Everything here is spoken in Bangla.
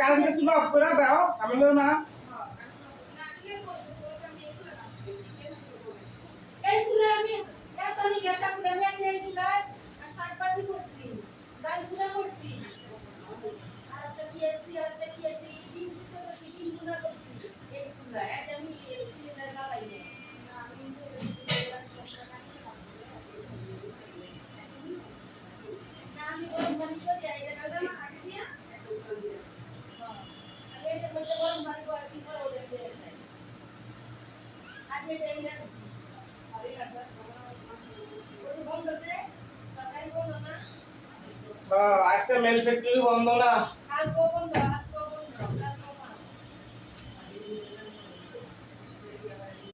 কারেন্ট চুলা অফ করে দাও সামিলের মা এই চুলা আমি এতনি গ্যাস আছে আমি এই চুলা আর শাকবাজি করছি ডাল গুঁড়া করছি আর একটা দিয়েছি ডিম সিদ্ধ করছি ডিম গুঁড়া করছি এই চুলা এটা আমি সিলিন্ডার জ্বালাই না আমি না আমি গরম পানি করে এটা না আগে দিয়া একটু উত্তর দিয়া আমি এটা মধ্যে গরম পানি করে কি করে ওটা দিয়ে আজ এটা ইনা করছি আরে কাটা ওই বন্ধ আছে সরকারি বন্ধ না আজকে মেল ফ্যাক্টরি বন্ধ না কাল বন্ধ